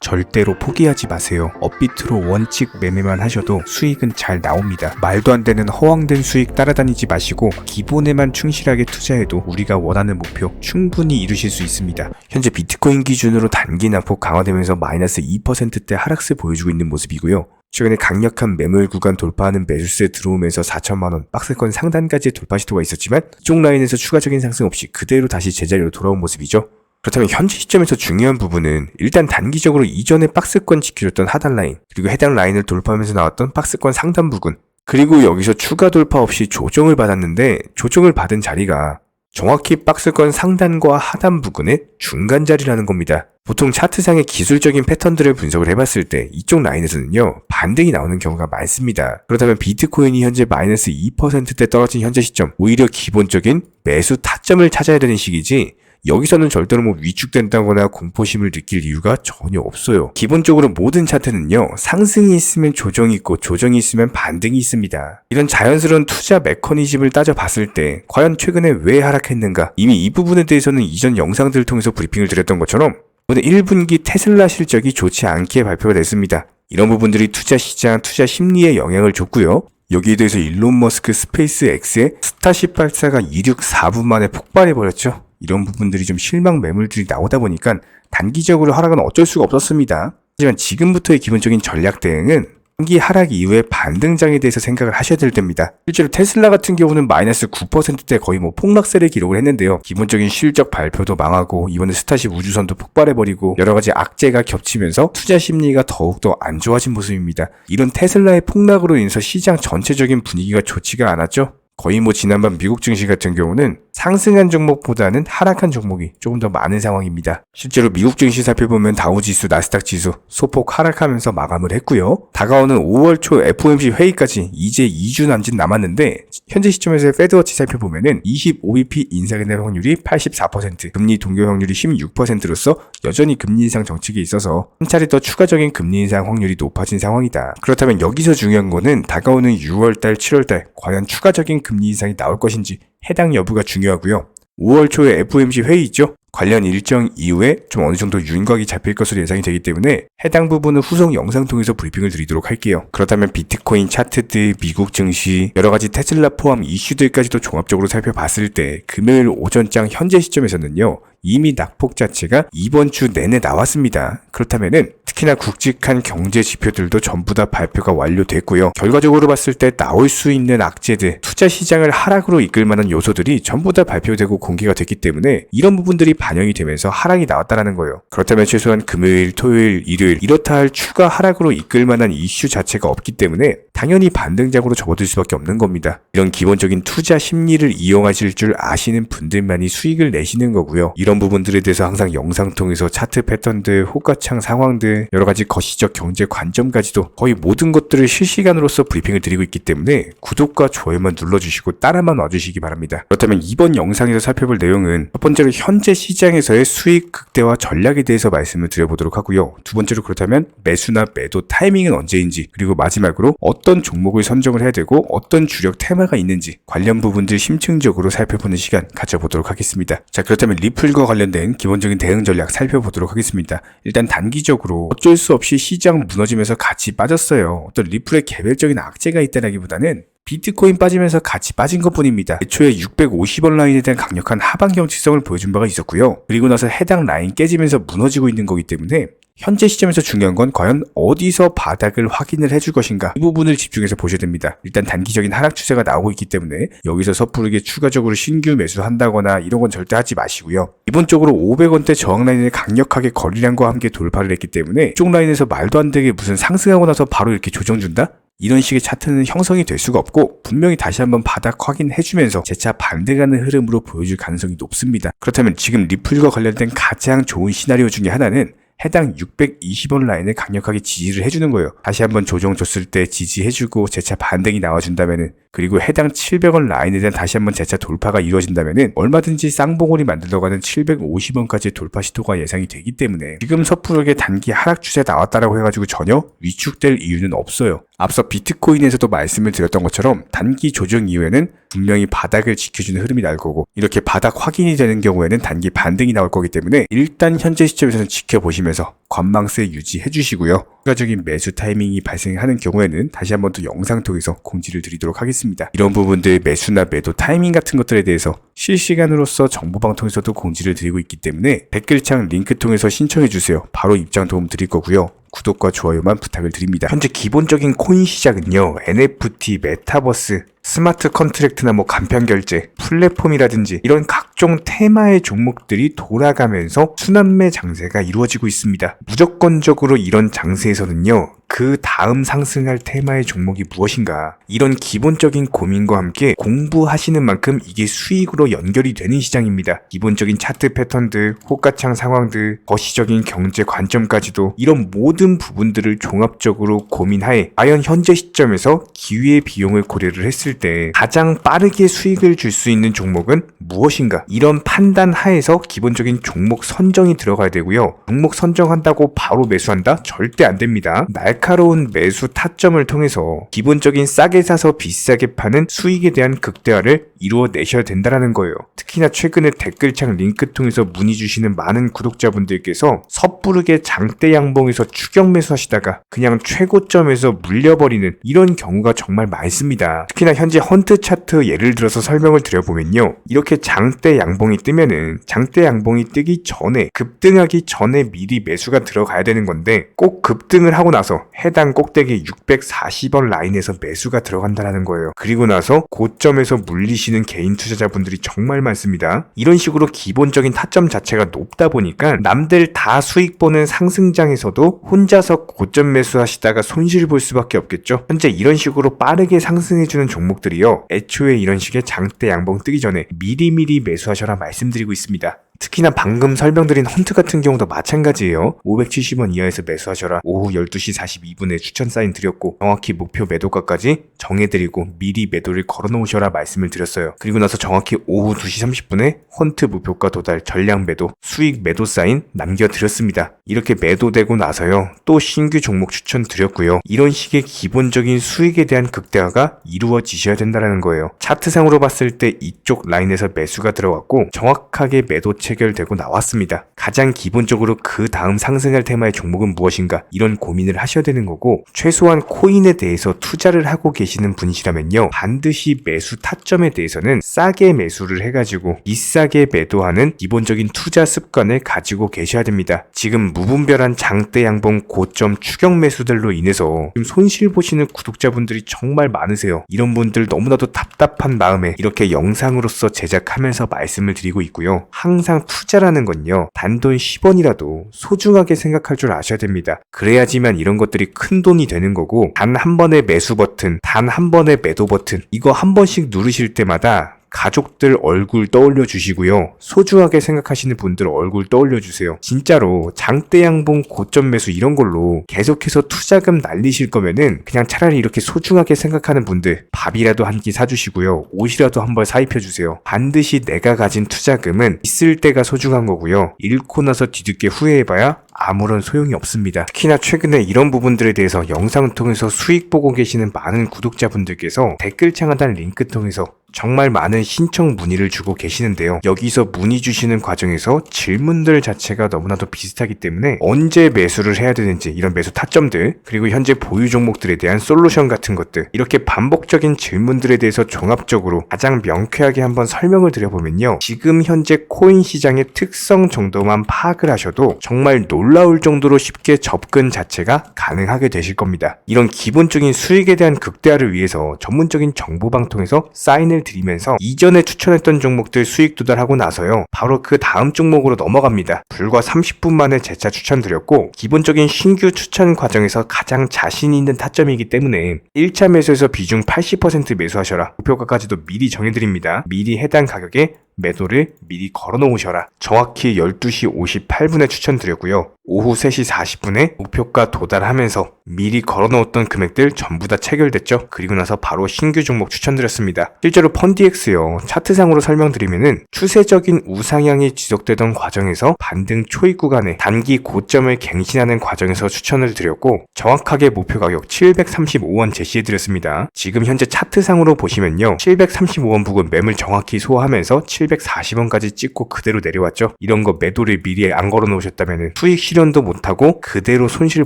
절대로 포기하지 마세요. 업비트로 원칙 매매만 하셔도 수익은 잘 나옵니다. 말도 안 되는 허황된 수익 따라다니지 마시고 기본에만 충실하게 투자해도 우리가 원하는 목표 충분히 이루실 수 있습니다. 현재 비트코인 기준으로 단기 낙폭 강화되면서 마이너스 2%대 하락세 보여주고 있는 모습이고요. 최근에 강력한 매물 구간 돌파하는 매수세 들어오면서 4천만원 박스권 상단까지의 돌파 시도가 있었지만 이쪽 라인에서 추가적인 상승 없이 그대로 다시 제자리로 돌아온 모습이죠. 그렇다면 현재 시점에서 중요한 부분은 일단 단기적으로 이전에 박스권 지켜줬던 하단 라인, 그리고 해당 라인을 돌파하면서 나왔던 박스권 상단 부근, 그리고 여기서 추가 돌파 없이 조정을 받았는데 조정을 받은 자리가 정확히 박스권 상단과 하단 부근의 중간 자리라는 겁니다. 보통 차트상의 기술적인 패턴들을 분석을 해봤을 때 이쪽 라인에서는요 반등이 나오는 경우가 많습니다. 그렇다면 비트코인이 현재 마이너스 2%대 떨어진 현재 시점, 오히려 기본적인 매수 타점을 찾아야 되는 시기지 여기서는 절대로 위축된다거나 공포심을 느낄 이유가 전혀 없어요. 기본적으로 모든 차트는요 상승이 있으면 조정이 있고 조정이 있으면 반등이 있습니다. 이런 자연스러운 투자 메커니즘을 따져봤을 때 과연 최근에 왜 하락했는가, 이미 이 부분에 대해서는 이전 영상들을 통해서 브리핑을 드렸던 것처럼 오늘 1분기 테슬라 실적이 좋지 않게 발표가 됐습니다. 이런 부분들이 투자 시장, 투자 심리에 영향을 줬고요. 여기에 대해서 일론 머스크 스페이스X의 스타쉽 발사가 이륙 4분 만에 폭발해버렸죠. 이런 부분들이 좀 실망 매물들이 나오다 보니까 단기적으로 하락은 어쩔 수가 없었습니다. 하지만 지금부터의 기본적인 전략 대응은 단기 하락 이후의 반등장에 대해서 생각을 하셔야 될 때입니다. 실제로 테슬라 같은 경우는 마이너스 9%대 거의 폭락세를 기록을 했는데요. 기본적인 실적 발표도 망하고 이번에 스타쉽 우주선도 폭발해버리고 여러가지 악재가 겹치면서 투자 심리가 더욱더 안 좋아진 모습입니다. 이런 테슬라의 폭락으로 인해서 시장 전체적인 분위기가 좋지가 않았죠. 거의 지난번 미국 증시 같은 경우는 상승한 종목보다는 하락한 종목이 조금 더 많은 상황입니다. 실제로 미국 증시 살펴보면 다우지수, 나스닥 지수 소폭 하락하면서 마감을 했고요. 다가오는 5월 초 FOMC 회의까지 이제 2주 남짓 남았는데 현재 시점에서의 패드워치 살펴보면은 25bp 인상에 대한 확률이 84%, 금리 동결 확률이 16%로서 여전히 금리 인상 정책에 있어서 한 차례 더 추가적인 금리 인상 확률이 높아진 상황이다. 그렇다면 여기서 중요한 거는 다가오는 6월달, 7월달 과연 추가적인 금리 인상이 나올 것인지 해당 여부가 중요하고요. 5월 초에 FOMC 회의 있죠? 관련 일정 이후에 좀 어느 정도 윤곽이 잡힐 것으로 예상이 되기 때문에 해당 부분은 후속 영상 통해서 브리핑을 드리도록 할게요. 그렇다면 비트코인 차트들, 미국 증시, 여러가지 테슬라 포함 이슈들까지도 종합적으로 살펴봤을 때 금요일 오전장 현재 시점에서는요 이미 낙폭 자체가 이번 주 내내 나왔습니다. 그렇다면은 특히나 굵직한 경제 지표들도 전부 다 발표가 완료됐고요. 결과적으로 봤을 때 나올 수 있는 악재들, 투자 시장을 하락으로 이끌 만한 요소들이 전부 다 발표되고 공개가 됐기 때문에 이런 부분들이 반영이 되면서 하락이 나왔다라는 거예요. 그렇다면 최소한 금요일, 토요일, 일요일 이렇다 할 추가 하락으로 이끌 만한 이슈 자체가 없기 때문에 당연히 반등장으로 접어들 수밖에 없는 겁니다. 이런 기본적인 투자 심리를 이용하실 줄 아시는 분들만이 수익을 내시는 거고요. 이런 부분들에 대해서 항상 영상 통해서 차트 패턴들, 호가창 상황들, 여러가지 거시적 경제 관점까지도 거의 모든 것들을 실시간으로서 브리핑을 드리고 있기 때문에 구독과 좋아요만 눌러주시고 따라만 와주시기 바랍니다. 그렇다면 이번 영상에서 살펴볼 내용은 첫 번째로 현재 시장에서의 수익 극대화 전략에 대해서 말씀을 드려보도록 하고요. 두 번째로 그렇다면 매수나 매도 타이밍은 언제인지, 그리고 마지막으로 어떤 종목을 선정을 해야 되고 어떤 주력 테마가 있는지 관련 부분들 심층적으로 살펴보는 시간 가져보도록 하겠습니다. 자, 그렇다면 리플과 관련된 기본적인 대응 전략 살펴보도록 하겠습니다. 일단 단기적으로 어쩔 수 없이 시장 무너지면서 같이 빠졌어요. 어떤 리플의 개별적인 악재가 있다라기보다는 비트코인 빠지면서 같이 빠진 것뿐입니다. 애초에 650원 라인에 대한 강력한 하방 경직성을 보여준 바가 있었고요. 그리고 나서 해당 라인 깨지면서 무너지고 있는 거기 때문에 현재 시점에서 중요한 건 과연 어디서 바닥을 확인을 해줄 것인가, 이 부분을 집중해서 보셔야 됩니다. 일단 단기적인 하락 추세가 나오고 있기 때문에 여기서 섣부르게 추가적으로 신규 매수한다거나 이런 건 절대 하지 마시고요. 기본적으로 500원대 저항 라인을 강력하게 거래량과 함께 돌파를 했기 때문에 이쪽 라인에서 말도 안 되게 무슨 상승하고 나서 바로 이렇게 조정 준다? 이런 식의 차트는 형성이 될 수가 없고 분명히 다시 한번 바닥 확인해주면서 재차 반등하는 흐름으로 보여줄 가능성이 높습니다. 그렇다면 지금 리플과 관련된 가장 좋은 시나리오 중에 하나는 해당 620원 라인을 강력하게 지지를 해주는 거예요. 다시 한번 조정 줬을 때 지지해주고 재차 반등이 나와준다면은 그리고 해당 700원 라인에 대한 다시 한번 재차 돌파가 이루어진다면은 얼마든지 쌍봉우리 만들어가는 750원까지의 돌파 시도가 예상이 되기 때문에 지금 섣부르게 단기 하락 추세 나왔다라고 해가지고 전혀 위축될 이유는 없어요. 앞서 비트코인에서도 말씀을 드렸던 것처럼 단기 조정 이후에는 분명히 바닥을 지켜주는 흐름이 날 거고, 이렇게 바닥 확인이 되는 경우에는 단기 반등이 나올 거기 때문에 일단 현재 시점에서는 지켜보시면서 관망세 유지해 주시고요. 추가적인 매수 타이밍이 발생하는 경우에는 다시 한번 또 영상 통해서 공지를 드리도록 하겠습니다. 이런 부분들 매수나 매도 타이밍 같은 것들에 대해서 실시간으로서 정보방통에서도 공지를 드리고 있기 때문에 댓글창 링크 통해서 신청해 주세요. 바로 입장 도움 드릴 거고요. 구독과 좋아요만 부탁을 드립니다. 현재 기본적인 코인 시장은요, NFT, 메타버스, 스마트 컨트랙트나 간편결제, 플랫폼이라든지 이런 각종 테마의 종목들이 돌아가면서 순환매 장세가 이루어지고 있습니다. 무조건적으로 이런 장세에서는요, 그 다음 상승할 테마의 종목이 무엇인가, 이런 기본적인 고민과 함께 공부하시는 만큼 이게 수익으로 연결이 되는 시장입니다. 기본적인 차트 패턴들, 호가창 상황들, 거시적인 경제 관점까지도 이런 모든 부분들을 종합적으로 고민하에 과연 현재 시점에서 기회의 비용을 고려를 했을 때 가장 빠르게 수익을 줄 수 있는 종목은 무엇인가, 이런 판단 하에서 기본적인 종목 선정이 들어가야 되고요. 종목 선정한다고 바로 매수한다? 절대 안 됩니다. 날카로운 매수 타점을 통해서 기본적인 싸게 사서 비싸게 파는 수익에 대한 극대화를 이루어내셔야 된다는 거예요. 특히나 최근에 댓글창 링크 통해서 문의 주시는 많은 구독자분들께서 섣부르게 장대 양봉에서 추격 매수하시다가 그냥 최고점에서 물려버리는 이런 경우가 정말 많습니다. 특히나 현재 헌트 차트 예를 들어서 설명을 드려보면요, 이렇게 장대 양봉이 뜨면은 장대 양봉이 뜨기 전에, 급등하기 전에 미리 매수가 들어가야 되는 건데, 꼭 급등을 하고 나서 해당 꼭대기 640원 라인에서 매수가 들어간다는 거예요. 그리고 나서 고점에서 물리시는 개인 투자자분들이 정말 많습니다. 이런 식으로 기본적인 타점 자체가 높다 보니까 남들 다 수익 보는 상승장에서도 혼자서 고점 매수하시다가 손실 볼 수밖에 없겠죠. 현재 이런 식으로 빠르게 상승해주는 종목들이요, 애초에 이런 식의 장대 양봉 뜨기 전에 미리미리 매수하셔라 말씀드리고 있습니다. 특히나 방금 설명드린 헌트 같은 경우도 마찬가지예요. 570원 이하에서 매수하셔라. 오후 12시 42분에 추천 사인 드렸고, 정확히 목표 매도가까지 정해드리고 미리 매도를 걸어놓으셔라 말씀을 드렸어요. 그리고 나서 정확히 오후 2시 30분에 헌트 목표가 도달, 전량 매도, 수익 매도 사인 남겨드렸습니다. 이렇게 매도되고 나서요, 또 신규 종목 추천 드렸고요. 이런 식의 기본적인 수익에 대한 극대화가 이루어지셔야 된다는 거예요. 차트상으로 봤을 때 이쪽 라인에서 매수가 들어갔고 정확하게 매도 체결되고 나왔습니다. 가장 기본적으로 그 다음 상승할 테마의 종목은 무엇인가, 이런 고민을 하셔야 되는 거고, 최소한 코인에 대해서 투자를 하고 계시는 분이시라면요, 반드시 매수 타점에 대해서는 싸게 매수를 해가지고 비싸게 매도하는 기본적인 투자 습관을 가지고 계셔야 됩니다. 지금 무분별한 장대 양봉 고점 추격 매수들로 인해서 지금 손실 보시는 구독자분들이 정말 많으세요. 이런 분들 너무나도 답답한 마음에 이렇게 영상으로서 제작하면서 말씀을 드리고 있고요. 항상 투자라는 건요, 단돈 10원이라도 소중하게 생각할 줄 아셔야 됩니다. 그래야지만 이런 것들이 큰 돈이 되는 거고, 단 한 번의 매수 버튼, 단 한 번의 매도 버튼, 이거 한 번씩 누르실 때마다 가족들 얼굴 떠올려 주시고요, 소중하게 생각하시는 분들 얼굴 떠올려 주세요. 진짜로 장대 양봉 고점 매수 이런 걸로 계속해서 투자금 날리실 거면은 그냥 차라리 이렇게 소중하게 생각하는 분들 밥이라도 한 끼 사주시고요, 옷이라도 한 벌 사입혀 주세요. 반드시 내가 가진 투자금은 있을 때가 소중한 거고요, 잃고 나서 뒤늦게 후회해봐야 아무런 소용이 없습니다. 특히나 최근에 이런 부분들에 대해서 영상을 통해서 수익 보고 계시는 많은 구독자분들께서 댓글창 하단 링크 통해서 정말 많은 신청 문의를 주고 계시는데요. 여기서 문의 주시는 과정에서 질문들 자체가 너무나도 비슷하기 때문에 언제 매수를 해야 되는지, 이런 매수 타점들, 그리고 현재 보유 종목들에 대한 솔루션 같은 것들, 이렇게 반복적인 질문들에 대해서 종합적으로 가장 명쾌하게 한번 설명을 드려보면요, 지금 현재 코인 시장의 특성 정도만 파악을 하셔도 정말 놀라울 정도로 쉽게 접근 자체가 가능하게 되실 겁니다. 이런 기본적인 수익에 대한 극대화를 위해서 전문적인 정보방통에서 사인을 드리면서 이전에 추천했던 종목들 수익 도달하고 나서요, 바로 그 다음 종목으로 넘어갑니다. 불과 30분 만에 재차 추천드렸고, 기본적인 신규 추천 과정에서 가장 자신 있는 타점이기 때문에 1차 매수에서 비중 80% 매수하셔라, 목표가까지도 미리 정해드립니다. 미리 해당 가격에 매도를 미리 걸어 놓으셔라. 정확히 12시 58분에 추천드렸고요. 오후 3시 40분에 목표가 도달하면서 미리 걸어놓았던 금액들 전부 다 체결됐죠. 그리고 나서 바로 신규 종목 추천드렸습니다. 실제로 펀디엑스요, 차트상으로 설명드리면은 추세적인 우상향이 지속되던 과정에서 반등 초입 구간에 단기 고점을 갱신하는 과정에서 추천을 드렸고, 정확하게 목표 가격 735원 제시해드렸습니다. 지금 현재 차트상으로 보시면요, 735원 부근 매물 정확히 소화하면서 740원까지 찍고 그대로 내려왔죠. 이런 거 매도를 미리 안 걸어 놓으셨다면 수익 실현도 못하고 그대로 손실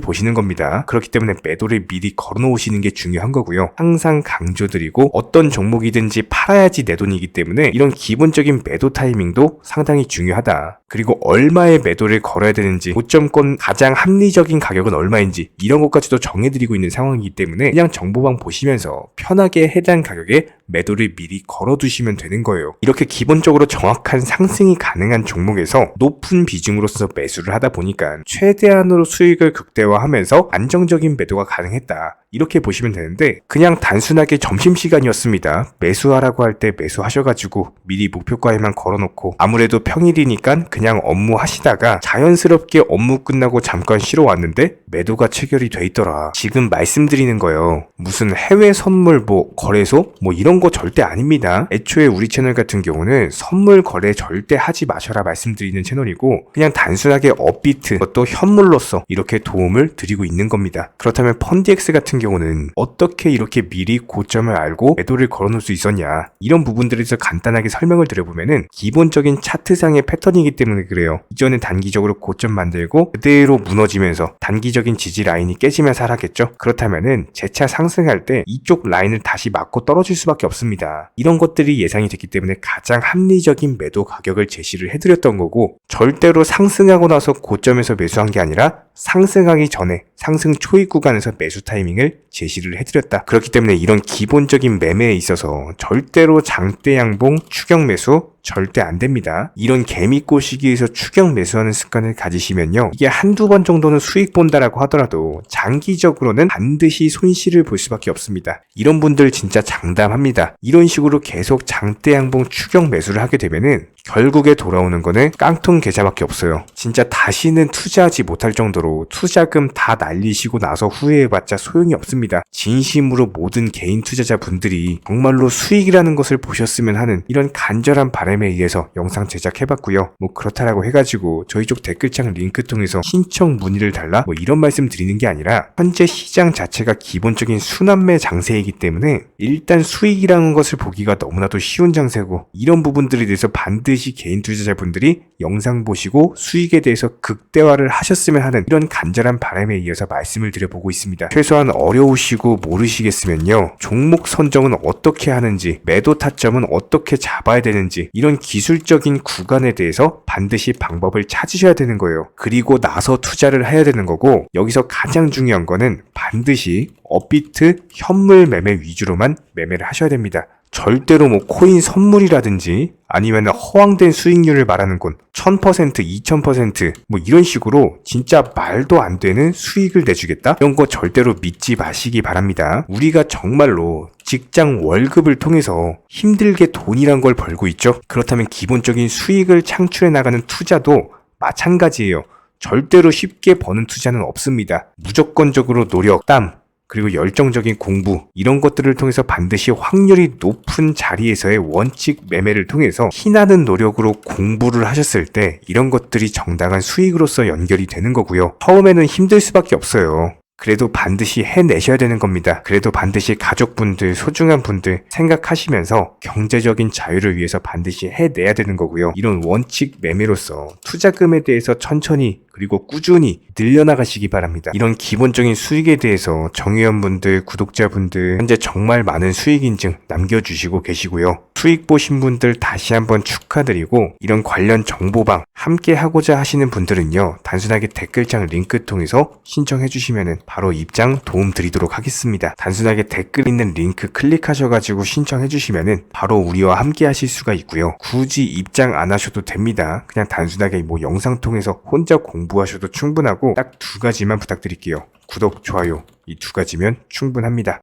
보시는 겁니다. 그렇기 때문에 매도를 미리 걸어 놓으시는 게 중요한 거고요. 항상 강조드리고, 어떤 종목이든지 팔아야지 내 돈이기 때문에 이런 기본적인 매도 타이밍도 상당히 중요하다. 그리고 얼마의 매도를 걸어야 되는지, 고점권 가장 합리적인 가격은 얼마인지 이런 것까지도 정해드리고 있는 상황이기 때문에 그냥 정보방 보시면서 편하게 해당 가격에 매도를 미리 걸어두시면 되는 거예요. 이렇게 기본적으로 정확한 상승이 가능한 종목에서 높은 비중으로서 매수를 하다 보니까 최대한으로 수익을 극대화하면서 안정적인 매도가 가능했다. 이렇게 보시면 되는데, 그냥 단순하게 점심시간이었습니다. 매수하라고 할 때 매수하셔가지고 미리 목표가에만 걸어놓고 아무래도 평일이니까 그냥 업무 하시다가 자연스럽게 업무 끝나고 잠깐 쉬러 왔는데 매도가 체결이 돼 있더라. 지금 말씀드리는 거예요. 무슨 해외 선물 거래소 이런 거 절대 아닙니다. 애초에 우리 채널 같은 경우는 선물 거래 절대 하지 마셔라 말씀드리는 채널이고, 그냥 단순하게 업비트, 그것도 현물로서 이렇게 도움을 드리고 있는 겁니다. 그렇다면 펀디엑스 같은 경우는 어떻게 이렇게 미리 고점을 알고 매도를 걸어놓을 수 있었냐, 이런 부분들에 대해서 간단하게 설명을 드려보면은 기본적인 차트상의 패턴이기 때문에 그래요. 이전에 단기적으로 고점 만들고 그대로 무너지면서 단기적인 지지 라인이 깨지면서 하락했죠. 그렇다면은 재차 상승할 때 이쪽 라인을 다시 맞고 떨어질 수밖에 없습니다. 이런 것들이 예상이 됐기 때문에 가장 합리적인 매도 가격을 제시를 해드렸던 거고, 절대로 상승하고 나서 고점에서 매수한 게 아니라 상승하기 전에 상승 초입 구간에서 매수 타이밍을 제시를 해드렸다. 그렇기 때문에 이런 기본적인 매매에 있어서 절대로 장대 양봉 추격 매수 절대 안 됩니다. 이런 개미꼬 시기에서 추격 매수하는 습관을 가지시면요, 이게 한두 번 정도는 수익 본다라고 하더라도 장기적으로는 반드시 손실을 볼 수밖에 없습니다. 이런 분들 진짜 장담합니다. 이런 식으로 계속 장대 양봉 추격 매수를 하게 되면은 결국에 돌아오는 거는 깡통 계좌밖에 없어요. 진짜 다시는 투자하지 못할 정도로 투자금 다 날리시고 나서 후회해봤자 소용이 없습니다. 진심으로 모든 개인 투자자분들이 정말로 수익이라는 것을 보셨으면 하는 이런 간절한 바람에 의해서 영상 제작해봤고요. 그렇다라고 해가지고 저희 쪽 댓글창 링크 통해서 신청 문의를 달라 이런 말씀 드리는 게 아니라, 현재 시장 자체가 기본적인 순환매 장세이기 때문에 일단 수익이라는 것을 보기가 너무나도 쉬운 장세고, 이런 부분들에 대해서 반드시 개인 투자자분들이 영상 보시고 수익에 대해서 극대화를 하셨으면 하는 이런 간절한 바람에 이어서 말씀을 드려보고 있습니다. 최소한 어려우시고 모르시겠으면요, 종목 선정은 어떻게 하는지, 매도 타점은 어떻게 잡아야 되는지, 이런 기술적인 구간에 대해서 반드시 방법을 찾으셔야 되는 거예요. 그리고 나서 투자를 해야 되는 거고, 여기서 가장 중요한 거는 반드시 업비트 현물 매매 위주로만 매매를 하셔야 됩니다. 절대로 코인 선물이라든지 아니면 허황된 수익률을 말하는 건 1000%, 2000% 이런 식으로 진짜 말도 안 되는 수익을 내주겠다? 이런 거 절대로 믿지 마시기 바랍니다. 우리가 정말로 직장 월급을 통해서 힘들게 돈이란 걸 벌고 있죠. 그렇다면 기본적인 수익을 창출해 나가는 투자도 마찬가지예요. 절대로 쉽게 버는 투자는 없습니다. 무조건적으로 노력, 땀, 그리고 열정적인 공부, 이런 것들을 통해서 반드시 확률이 높은 자리에서의 원칙 매매를 통해서 피나는 노력으로 공부를 하셨을 때 이런 것들이 정당한 수익으로서 연결이 되는 거고요. 처음에는 힘들 수밖에 없어요. 그래도 반드시 해내셔야 되는 겁니다. 그래도 반드시 가족분들, 소중한 분들 생각하시면서 경제적인 자유를 위해서 반드시 해내야 되는 거고요. 이런 원칙 매매로서 투자금에 대해서 천천히 그리고 꾸준히 늘려나가시기 바랍니다. 이런 기본적인 수익에 대해서 정의원분들, 구독자분들 현재 정말 많은 수익 인증 남겨주시고 계시고요. 수익 보신 분들 다시 한번 축하드리고, 이런 관련 정보방 함께 하고자 하시는 분들은요, 단순하게 댓글창 링크 통해서 신청해 주시면 바로 입장 도움 드리도록 하겠습니다. 단순하게 댓글 있는 링크 클릭하셔가지고 신청해 주시면 바로 우리와 함께 하실 수가 있고요. 굳이 입장 안 하셔도 됩니다. 그냥 단순하게 영상 통해서 혼자 공부하셔도 충분하고 딱 두 가지만 부탁드릴게요. 구독, 좋아요, 이 두 가지면 충분합니다.